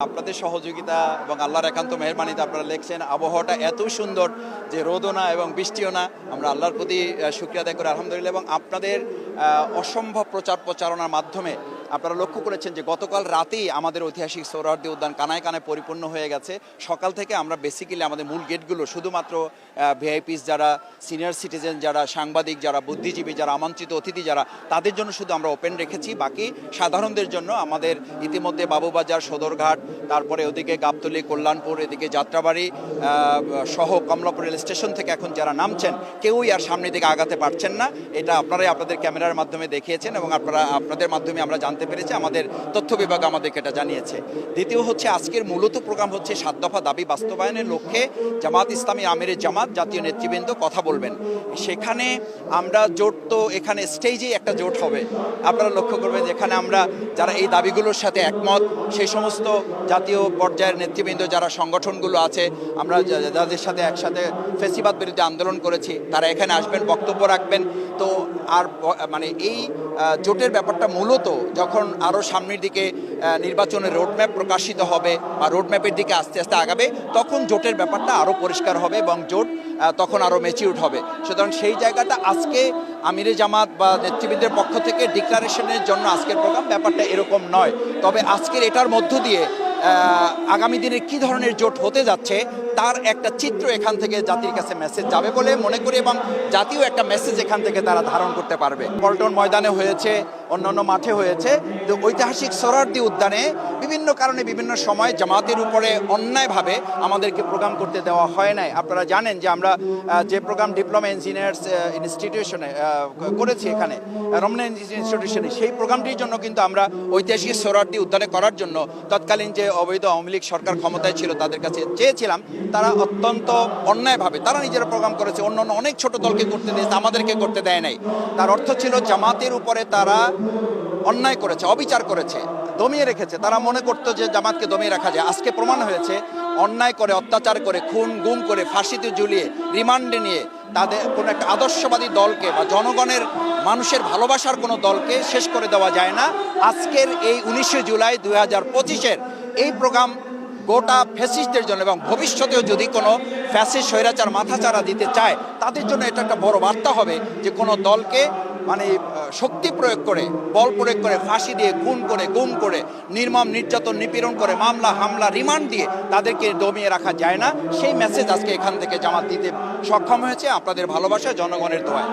আপনাদের সহযোগিতা এবং আল্লাহর একান্ত মেহেরবানিতে আপনারা লিখছেন আবহাওয়াটা এত সুন্দর যে রোদও না এবং বৃষ্টিও না। আমরা আল্লাহর প্রতি শুকরিয়া আদায় করি আলহামদুলিল্লাহ। এবং আপনাদের অসম্ভব প্রচারণার মাধ্যমে আপনারা লক্ষ্য করেছেন যে গতকাল রাতেই আমাদের ঐতিহাসিক সোহরাওয়ার্দী উদ্যান কানায় কানায় পরিপূর্ণ হয়ে গেছে। সকাল থেকে আমরা বেসিক্যালি আমাদের মূল গেটগুলো শুধুমাত্র ভিআইপিস যারা, সিনিয়র সিটিজেন যারা, সাংবাদিক যারা, বুদ্ধিজীবী যারা, আমন্ত্রিত অতিথি যারা, তাদের জন্য শুধু আমরা ওপেন রেখেছি। বাকি সাধারণদের জন্য আমাদের ইতিমধ্যে বাবুবাজার, সদরঘাট, তারপরে ওদিকে গাবতলী, কল্যাণপুর, এদিকে যাত্রাবাড়ি সহ কমলাপুর রেল স্টেশন থেকে এখন যারা নামছেন কেউই আর সামনের দিকে আগাতে পারছেন না। এটা আপনারাই আপনাদের ক্যামেরার মাধ্যমে দেখিয়েছেন এবং আপনাদের মাধ্যমে আমরা জানতে পেরেছি, আমাদের তথ্য বিভাগ আমাদেরকে এটা জানিয়েছে। দ্বিতীয় হচ্ছে আজকের মূলত প্রোগ্রাম হচ্ছে 7 দফা দাবি বাস্তবায়নের লক্ষ্যে জামাত ইসলামী আমিরে জামাত জাতীয় নেতৃবৃন্দ কথা বলবেন। সেখানে আমরা জোট, তো এখানে স্টেজেই একটা জোট হবে। আপনারা লক্ষ্য করবেন যেখানে আমরা যারা এই দাবিগুলোর সাথে একমত, সেই সমস্ত জাতীয় পর্যায়ের নেতৃবৃন্দ যারা সংগঠনগুলো আছে, আমরা যাদের সাথে একসাথে ফ্যাসিবাদ বিরুদ্ধে আন্দোলন করেছি, তারা এখানে আসবেন, বক্তব্য রাখবেন। তো আর মানে এই জোটের ব্যাপারটা মূলত যখন আরও সামনের দিকে নির্বাচনের রোডম্যাপ প্রকাশিত হবে বা রোডম্যাপের দিকে আস্তে আস্তে আগাবে, তখন জোটের ব্যাপারটা আরও পরিষ্কার হবে এবং জোট তখন আরও ম্যাচিউরড হবে। সুতরাং সেই জায়গাটা আজকে আমিরে জামাত বা নেতৃবৃন্দের পক্ষ থেকে ডিক্লারেশনের জন্য আজকের প্রোগ্রাম ব্যাপারটা এরকম নয়। তবে আজকের এটার মধ্য দিয়ে আগামী দিনে কী ধরনের জোট হতে যাচ্ছে তার একটা চিত্র এখান থেকে জাতির কাছে মেসেজ যাবে বলে মনে করি এবং জাতীয় একটা মেসেজ এখান থেকে তারা ধারণ করতে পারবে। পল্টন ময়দানে হয়েছে, অন্যান্য মাঠে হয়েছে, তো ঐতিহাসিক সোহরাওয়ার্দী উদ্যানে বিভিন্ন কারণে বিভিন্ন সময় জামাতের উপরে অন্যায়ভাবে আমাদেরকে প্রোগ্রাম করতে দেওয়া হয় নাই। আপনারা জানেন যে আমরা যে প্রোগ্রাম ডিপ্লোমা ইঞ্জিনিয়ার্স ইনস্টিটিউশনে করেছি, এখানে রমনা ইনস্টিটিউশনে, সেই প্রোগ্রামটির জন্য কিন্তু আমরা ঐতিহাসিক সোহরাওয়ার্দী উদ্যানে করার জন্য তৎকালীন যে অবৈধ আওয়ামী লীগ সরকার ক্ষমতায় ছিল তাদের কাছে চেয়েছিলাম। তারা অত্যন্ত অন্যায়ভাবে তারা নিজেরা প্রোগ্রাম করেছে, অন্যান্য অনেক ছোট দলকে করতে দিয়েছে, আমাদেরকে করতে দেয় নাই। তার অর্থ ছিল জামাতের উপরে তারা অন্যায় করেছে, অবিচার করেছে, দমিয়ে রেখেছে। তারা মনে করতো যে জামাতকে দমিয়ে রাখা যায়। আজকে প্রমাণ হয়েছে অন্যায় করে, অত্যাচার করে, খুন গুম করে, ফাঁসিতে ঝুলিয়ে, রিমান্ডে নিয়ে তাদের কোনো একটা আদর্শবাদী দলকে বা জনগণের মানুষের ভালোবাসার কোনো দলকে শেষ করে দেওয়া যায় না। আজকের এই 19 জুলাই 2025-এর এই প্রোগ্রাম গোটা ফ্যাসিস্টদের জন্য এবং ভবিষ্যতেও যদি কোনো ফ্যাসিস্ট স্বৈরাচার মাথাচাড়া দিতে চায় তাদের জন্য এটা একটা বড় বার্তা হবে যে কোনো দলকে মানে শক্তি প্রয়োগ করে, বল প্রয়োগ করে, ফাঁসি দিয়ে, খুন করে, গুম করে, নির্মম নির্যাতন, নিপীড়ন করে, মামলা হামলা, রিমান্ড দিয়ে তাদেরকে দমিয়ে রাখা যায় না। সেই মেসেজ আজকে এখান থেকে জামাত দিতে সক্ষম হয়েছে আপনাদের ভালোবাসা, জনগণের দোয়ায়।